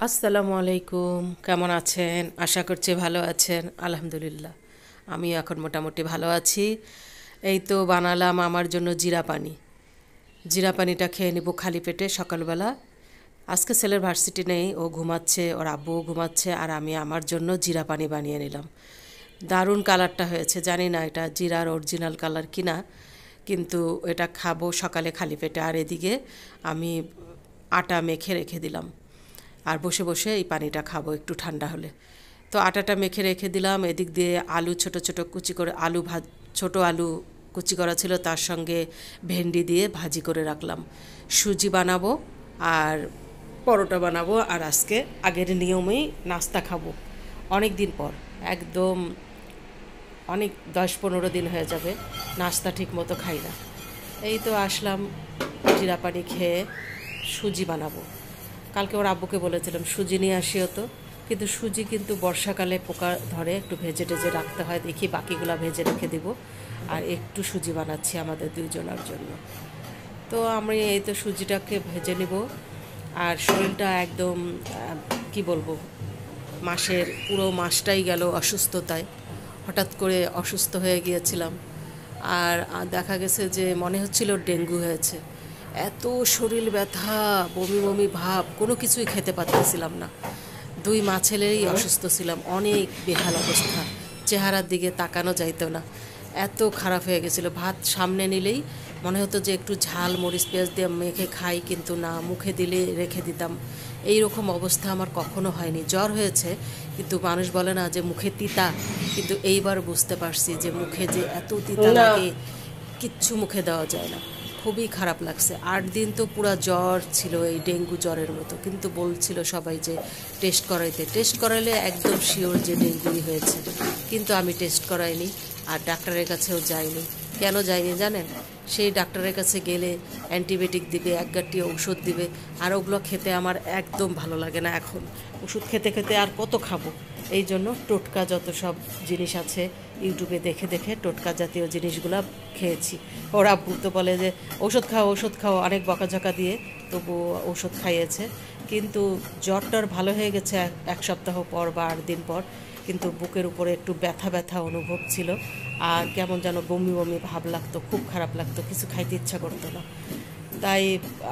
আসসালামু আলাইকুম, কেমন আছেন? আশা করছি ভালো আছেন। আলহামদুলিল্লাহ, আমি এখন মোটামুটি ভালো আছি। এই তো বানালাম আমার জন্য জিরা পানি। জিরা পানিটা খেয়ে নিব খালি পেটে সকালবেলা। আজকে ছেলের ভার্সিটি নেই, ও ঘুমাচ্ছে, ওর আব্বুও ঘুমাচ্ছে, আর আমি আমার জন্য জিরা পানি বানিয়ে নিলাম। দারুণ কালারটা হয়েছে, জানি না এটা জিরার অরিজিনাল কালার কিনা, কিন্তু এটা খাবো সকালে খালি পেটে। আর এদিকে আমি আটা মেখে রেখে দিলাম, আর বসে বসে এই পানিটা খাবো একটু ঠান্ডা হলে। তো আটাটা মেখে রেখে দিলাম। এদিক দিয়ে আলু ছোট ছোট কুচি করে ছোট আলু কুচি করা ছিল, তার সঙ্গে ভেন্ডি দিয়ে ভাজি করে রাখলাম। সুজি বানাবো আর পরোটা বানাবো, আর আজকে আগের নিয়মেই নাস্তা খাবো অনেক দিন পর। একদম অনেক 10-15 দিন হয়ে যাবে নাস্তা ঠিক মতো খাই না। এই তো আসলাম জিরা পানি খেয়ে। সুজি বানাবো। কালকে ওর আব্বুকে বলেছিলাম সুজি নিয়ে আসিও তো, কিন্তু সুজি কিন্তু বর্ষাকালে পোকা ধরে, একটু ভেজে টেজে রাখতে হয়। দেখি বাকিগুলা ভেজে রেখে দিব, আর একটু সুজি বানাচ্ছি আমাদের দুইজনের জন্য। তো আমি এই তো সুজিটাকে ভেজে নিব। আর শরীরটা একদম কি বলবো, পুরো মাসটাই গেল অসুস্থতায়। হঠাৎ করে অসুস্থ হয়ে গিয়েছিলাম, আর দেখা গেছে যে মনে হচ্ছিল ডেঙ্গু হয়েছে। এত শরীর ব্যথা, বমি বমি ভাব, কোনো কিছুই খেতে পারতেছিলাম না। দুই মা ছেলেরই অসুস্থ ছিলাম, অনেক বেহাল অবস্থা। চেহারার দিকে তাকানো যাইতো না, এত খারাপ হয়ে গেছিলো। ভাত সামনে নিলেই মনে হতো যে একটু ঝাল মরিচ পেঁয়াজ দিয়ে মেখে খাই, কিন্তু না, মুখে দিলে রেখে দিতাম। এই রকম অবস্থা আমার কখনো হয়নি। জ্বর হয়েছে, কিন্তু মানুষ বলে না যে মুখে তিতা, কিন্তু এইবার বুঝতে পারছি যে মুখে যে এত তিতা লাগে, কিচ্ছু মুখে দেওয়া যায় না। খুবই খারাপ লাগছে। 8 দিন তো পুরা জ্বর ছিল, এই ডেঙ্গু জ্বরের মতো। কিন্তু বলছিল সবাই যে টেস্ট করাইলে একদম শিওর যে ডেঙ্গুই হয়েছে, কিন্তু আমি টেস্ট করাইনি, আর ডাক্তারের কাছেও যাইনি। কেন যাইনি জানেন? সেই ডাক্তারের কাছে গেলে অ্যান্টিবায়োটিক দিবে, একগাটি ঔষধ দিবে, আর ওগুলো খেতে আমার একদম ভালো লাগে না এখন। ওষুধ খেতে খেতে আর কত খাবো? এই জন্য টোটকা যত সব জিনিস আছে ইউটিউবে দেখে দেখে টোটকা জাতীয় জিনিসগুলো খেয়েছি। ওরা তো বলে যে ওষুধ খাও, অনেক বকাঝকা দিয়ে তবু ওষুধ খাইয়েছে। কিন্তু জ্বরটার ভালো হয়ে গেছে এক সপ্তাহ পর বা 8 দিন পর, কিন্তু বুকের উপরে একটু ব্যথা ব্যথা অনুভব ছিল, আর কেমন যেন বমি বমি ভাব লাগতো, খুব খারাপ লাগতো, কিছু খাইতে ইচ্ছা করতো না। তাই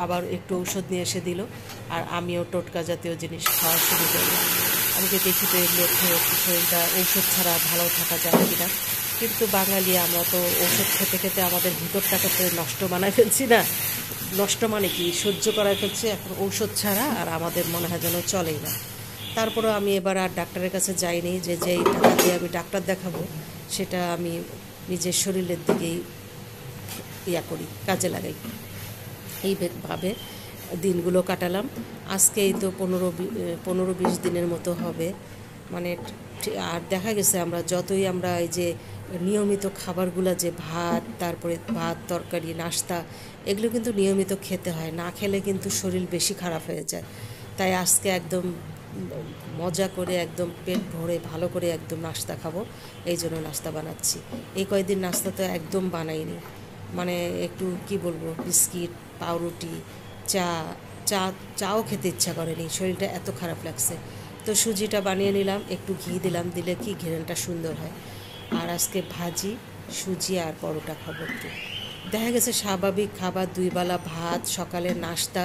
আবার একটু ঔষধ নিয়ে এসে দিল, আর আমিও টোটকা জাতীয় জিনিস খাওয়া শুরু করলাম। আমাকে দেখি তো এগুলো খেয়ে একটু শরীরটা ঔষধ ছাড়া ভালো থাকা যায় কিনা। কিন্তু বাঙালি আমরা তো ওষুধ খেতে খেতে আমাদের ভিতরটাকে তো নষ্ট বানায় ফেলছি না। নষ্ট মানে কি, সহ্য করায় ফেলছি এখন ঔষধ ছাড়া, আর আমাদের মনে হয় যেন চলেই না। তারপরেও আমি এবার আর ডাক্তারের কাছে যাইনি, যে যেই টাকা দিয়ে আমি ডাক্তার দেখাবো সেটা আমি নিজের শরীরের দিকেই করি, কাজে লাগাই। এইভাবে দিনগুলো কাটালাম। আজকে এই তো 15-20 দিনের মতো হবে। মানে আর দেখা গেছে আমরা এই যে নিয়মিত খাবারগুলো, যে ভাত, তারপরে ভাত তরকারি নাস্তা, এগুলো কিন্তু নিয়মিত খেতে হয়, না খেলে কিন্তু শরীর বেশি খারাপ হয়ে যায়। তাই আজকে একদম মজা করে, একদম পেট ভরে ভালো করে একদম নাস্তা খাবো, এই জন্য নাস্তা বানাচ্ছি। এই কয়েকদিন নাস্তা তো একদম বানাইনি, মানে একটু কি বলবো, বিস্কিট, পাউরুটি, চা চা চাও খেতে ইচ্ছা করেনি, শরীরটা এত খারাপ লাগছে। তো সুজিটা বানিয়ে নিলাম, একটু ঘি দিলাম, দিলে কি ঘ্রাণটা সুন্দর হয়। আর আজকে ভাজি, সুজি আর পরোটা খাবো একটু। দেখা গেছে স্বাভাবিক খাবার, 2 বেলা ভাত, সকালের নাস্তা,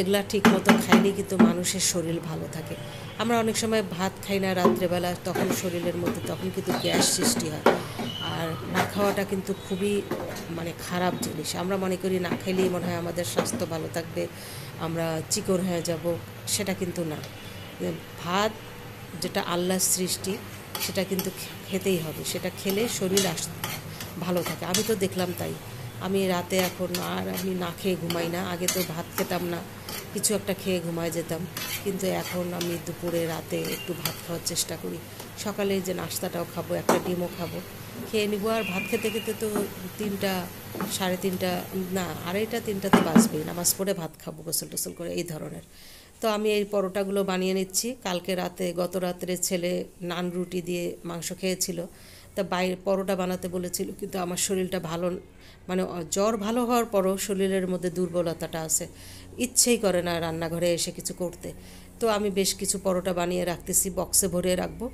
এগুলা ঠিক মতো খাইনি, কিন্তু মানুষের শরীর ভালো থাকে। আমরা অনেক সময় ভাত খাই না রাত্রেবেলা, তখন শরীরের মধ্যে তখন কিন্তু গ্যাস সৃষ্টি হয়। আর না খাওয়াটা কিন্তু খুবই মানে খারাপ জিনিস। আমরা মনে করি না খাইলেই মনে হয় আমাদের স্বাস্থ্য ভালো থাকবে, আমরা চিকন হয়ে যাব, সেটা কিন্তু না। ভাত যেটা আল্লাহর সৃষ্টি, সেটা কিন্তু খেতেই হবে, সেটা খেলে শরীর ভালো থাকে। আমি তো দেখলাম তাই। আমি রাতে এখন আর আমি না খেয়ে ঘুমাই না। আগে তো ভাত খেতাম না, কিছু একটা খেয়ে ঘুমায় যেতাম, কিন্তু এখন আমি দুপুরে রাতে একটু ভাত খাওয়ার চেষ্টা করি। সকালে যে নাস্তাটাও খাবো, একটা ডিমও খাবো, খেয়ে নিব। আর ভাত খেতে খেতে তো 3টা, 3:30, না 2:30-3টা তো বাজবেই। নামাজ পড়ে ভাত খাবো গোসল টোসল করে, এই ধরনের। তো আমি এই পরোটাগুলো বানিয়ে নিচ্ছি। গত রাত্রে ছেলে নান রুটি দিয়ে মাংস খেয়েছিল, তা বাইরে পরোটা বানাতে বলেছিল, কিন্তু আমার শরীরটা ভালো, মানে জ্বর ভালো হওয়ার পরও শরীরের মধ্যে দুর্বলতাটা আছে, ইচ্ছেই করে না রান্নাঘরে এসে কিছু করতে। তো আমি বেশ কিছু পরোটা বানিয়ে রাখতেছি, বক্সে ভরে রাখবো।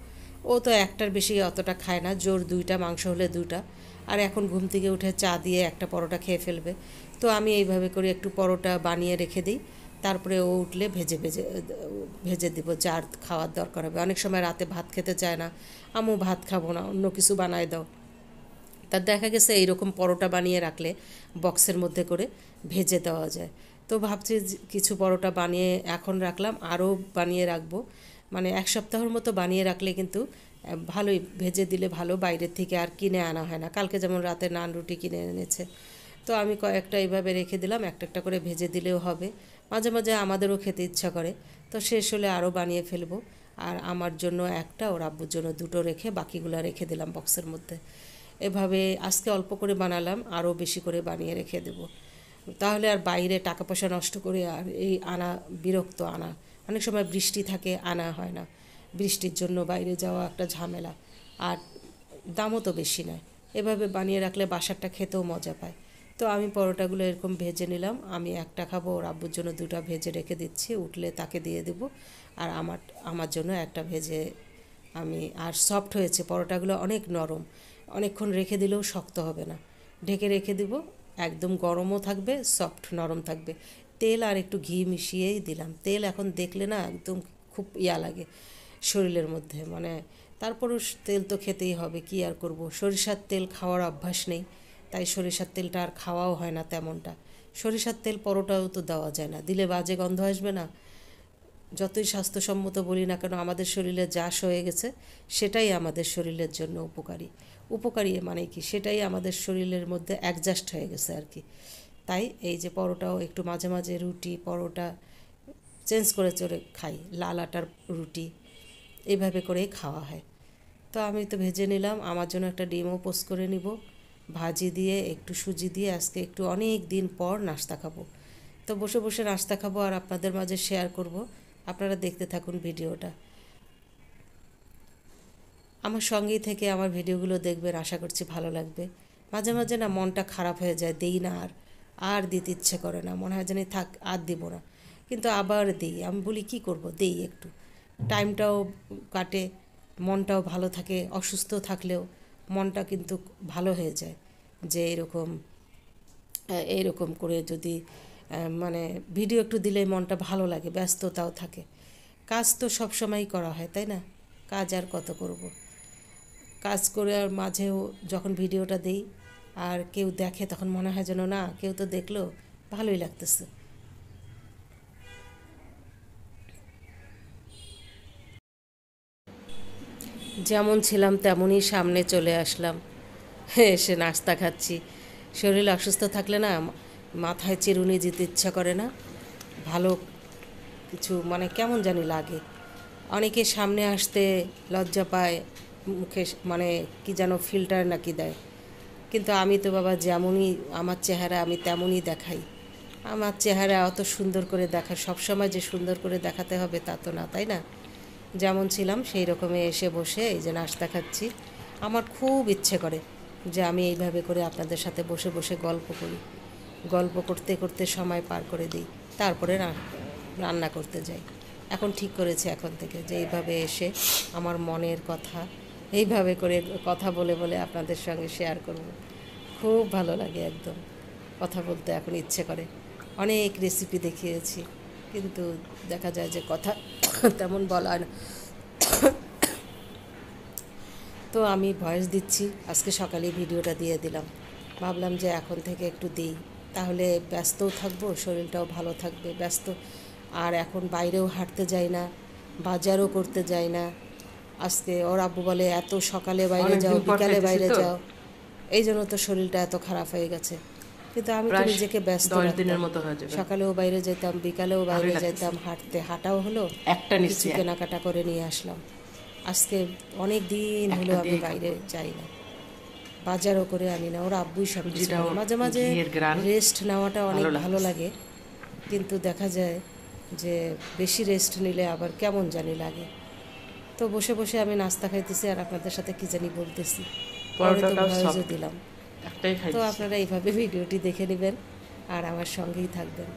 ও তো একটার বেশি অতটা খায় না, জোর দুইটা, মাংস হলে দুটা। আর এখন ঘুম থেকে উঠে চা দিয়ে একটা পরোটা খেয়ে ফেলবে। তো আমি এইভাবে করে একটু পরোটা বানিয়ে রেখে দিই, তারপরে ও উঠলে ভেজে ভেজে ভেজে দিব যার খাওয়ার দরকার হবে। অনেক সময় রাতে ভাত খেতে চায় না, আমিও ভাত খাবো না, অন্য কিছু বানায় দাও। তার দেখা গেছে এইরকম পরোটা বানিয়ে রাখলে বক্সের মধ্যে করে ভেজে দেওয়া যায়। তো ভাবছি কিছু পরোটা বানিয়ে এখন রাখলাম, আরও বানিয়ে রাখবো। মানে এক সপ্তাহের মতো বানিয়ে রাখলে কিন্তু ভালোই, ভেজে দিলে ভালো, বাইরের থেকে আর কিনে আনা হয় না। কালকে যেমন রাতে নান রুটি কিনে এনেছে, তো আমি কয়েকটা এইভাবে রেখে দিলাম, একটা একটা করে ভেজে দিলেও হবে। মাঝে মাঝে আমাদেরও খেতে ইচ্ছা করে, তো শেষ হলে আরও বানিয়ে ফেলবো। আর আমার জন্য একটা, ওর আব্বুর জন্য দুটো রেখে বাকিগুলো রেখে দিলাম বক্সের মধ্যে। এভাবে আজকে অল্প করে বানালাম, আরও বেশি করে বানিয়ে রেখে দেব। তাহলে আর বাইরে টাকা পয়সা নষ্ট করে আর এই আনা, বিরক্ত আনা। অনেক সময় বৃষ্টি থাকে, আনা হয় না, বৃষ্টির জন্য বাইরে যাওয়া একটা ঝামেলা, আর দামও তো বেশি নয়। এভাবে বানিয়ে রাখলে বাসারটা খেতেও মজা পায়। তো আমি পরোটাগুলো এরকম ভেজে নিলাম, আমি একটা খাবো, ওর আব্বুর জন্য দুটো ভেজে রেখে দিচ্ছি, উঠলে তাকে দিয়ে দেবো। আর আমার আমার জন্য একটা ভেজে আমি, আর সফট হয়েছে পরোটাগুলো, অনেক নরম, অনেকক্ষণ রেখে দিলেও শক্ত হবে না। ঢেকে রেখে দিব, একদম গরমও থাকবে, সফট নরম থাকবে। তেল আর একটু ঘি মিশিয়েই দিলাম। তেল এখন দেখলে না একদম খুব লাগে শরীরের মধ্যে, মানে তারপরও তেল তো খেতেই হবে, কি আর করব। সরিষার তেল খাওয়ার অভ্যাস নেই, তাই সরিষার তেলটা আর খাওয়াও হয় না তেমনটা। সরিষার তেল পরোটাও তো দেওয়া যায় না, দিলে বাজে গন্ধ আসবে না। যতই স্বাস্থ্যসম্মত বলি না কেন, আমাদের শরীরে যা হয়ে গেছে সেটাই আমাদের শরীরের জন্য উপকারী। উপকারী মানে কি, সেটাই আমাদের শরীরের মধ্যে অ্যাডজাস্ট হয়ে গেছে আর কি। তাই এই যে পরোটাও একটু মাঝে মাঝে রুটি পরোটা চেঞ্জ করে চড়ে খাই, লাল আটার রুটি এইভাবে করেই খাওয়া হয়। তো আমি তো ভেজে নিলাম, আমার জন্য একটা ডিমও পোস্ট করে নিব, ভাজি দিয়ে একটু সুজি দিয়ে। আজকে একটু অনেক দিন পর নাস্তা খাবো, তো বসে বসে নাস্তা খাবো আর আপনাদের মাঝে শেয়ার করব। আপনারা দেখতে থাকুন ভিডিওটা, আমার সঙ্গেই থেকে আমার ভিডিওগুলো দেখবেন, আশা করছি ভালো লাগবে। মাঝে মাঝে না মনটা খারাপ হয়ে যায়, দেই না, আর দিতে ইচ্ছে করে না, মনে হয় জানি থাক আর দিব না, কিন্তু আবার দিই। আমি বলি কি করব, দেই একটু, টাইমটাও কাটে, মনটাও ভালো থাকে। অসুস্থ থাকলেও মনটা কিন্তু ভালো হয়ে যায়, যে এইরকম করে যদি মানে ভিডিও একটু দিলে মনটা ভালো লাগে। ব্যস্ততাও থাকে, কাজ তো সব সময়ই করা হয়, তাই না? কাজ আর কত করব। কাজ করে আর মাঝেও যখন ভিডিওটা দেই আর কেউ দেখে, তখন মনে হয় যেন না, কেউ তো দেখলো, ভালোই লাগতেছে। যেমন ছিলাম তেমনই সামনে চলে আসলাম, এসে নাস্তা খাচ্ছি। শরীর অসুস্থ থাকলে না মাথায় চিরুনি দিতে ইচ্ছা করে না, ভালো কিছু মানে কেমন জানি লাগে। অনেকে সামনে আসতে লজ্জা পায়, মুখে মানে কি যেন ফিল্টার নাকি দেয়, কিন্তু আমি তো বাবা যেমনই আমার চেহারা আমি তেমনই দেখাই। আমার চেহারা অত সুন্দর করে দেখা, সবসময় যে সুন্দর করে দেখাতে হবে তা তো না, তাই না? যেমন ছিলাম সেই রকমই এসে বসে এই যে নাস্তা খাচ্ছি। আমার খুব ইচ্ছে করে যে আমি এইভাবে করে আপনাদের সাথে বসে বসে গল্প করি, গল্প করতে করতে সময় পার করে দিই, তারপরে রান্না করতে যাই। এখন ঠিক করেছি এখন থেকে যে এইভাবে এসে আমার মনের কথা এইভাবে করে কথা বলে বলে আপনাদের সঙ্গে শেয়ার করব। খুব ভালো লাগে, একদম কথা বলতে এখন ইচ্ছে করে। অনেক রেসিপি দেখিয়েছি, কিন্তু দেখা যায় যে কথা তেমন বলা হয় না। তো আমি ভয়েস দিচ্ছি, আজকে সকালেই ভিডিওটা দিয়ে দিলাম। ভাবলাম যে এখন থেকে একটু দিই, তাহলে ব্যস্তও থাকবো, শরীরটাও ভালো থাকবে। ব্যস্ত আর এখন বাইরেও হাঁটতে যাই না, বাজারও করতে যাই না। আজকে ওর আব্বু বলে এত সকালে বাইরে যাও, বিকালে বাইরে যাও, এই জন্য তো শরীরটা এত খারাপ হয়ে গেছে। কিন্তু আমি তো নিজেকে ব্যস্ত রাখতাম, সকালেও বাইরে যেতাম, বিকালেও বাইরে যেতাম, হাঁটাও হলো, একটা কিছু কেনাকাটা করে নিয়ে আসলাম। আজকে অনেক দিন হলো আমি বাইরে যাই না, বাজারও করে আনি না, ওর আব্বুই সব কিছু। মাঝে মাঝে রেস্ট নেওয়াটা অনেক ভালো লাগে, কিন্তু দেখা যায় যে বেশি রেস্ট নিলে আবার কেমন জানি লাগে। তো বসে বসে আমি নাস্তা খাইতেছি আর আপনাদের সাথে কি জানি বলতেছি, পরে তো ভয়েসও দিলাম। তো আপনারা এইভাবে ভিডিওটি দেখে নেবেন আর আমার সঙ্গেই থাকবেন।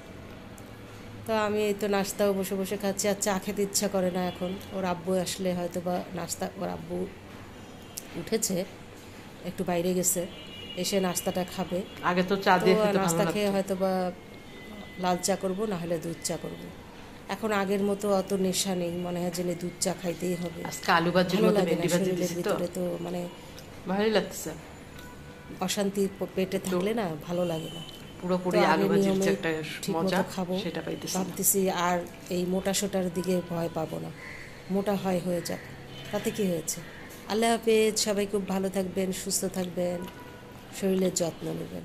তো আমি এই তো নাস্তাও বসে বসে খাচ্ছি, আর চা খেতে ইচ্ছা করে না এখন। ওর আব্বু আসলে হয়তো বা নাস্তা, ওর আব্বু উঠেছে, একটু বাইরে গেছে, এসে নাস্তাটা খাবে। আগে তো চা তো দিয়ে খেতে ভালো নাস্তা খেয়ে লাগতো। হয়তো বা লাল চা করবো, না হলে দুধ চা করবো। এখন আগের মতো অত নেশা নেই, মনে হয় যে দুধ চা খাইতেই হবে। আজকে আলু ভাজির ভালো মধ্যে লাগে না, ভেন্ডি ভাজি শরীরের দিছি তো, ভিতরে তো মানে ভালোই লাগতেছে। অশান্তি পেটে তো থাকলে না ভালো লাগে না। তো পুরোপুরি আলু আগের ভাজির যে নিয়মে একটা ঠিক মজা, মতো খাবো, সেটা পাইতেছি না। ভাবতেছি। আর এই মোটা সোটার দিকে ভয় পাবো না, মোটা হয়ে যাক, তাতে কি হয়েছে। আল্লাহ হাফেজ, সবাই খুব ভালো থাকবেন, সুস্থ থাকবেন, শরীরের যত্ন নেবেন।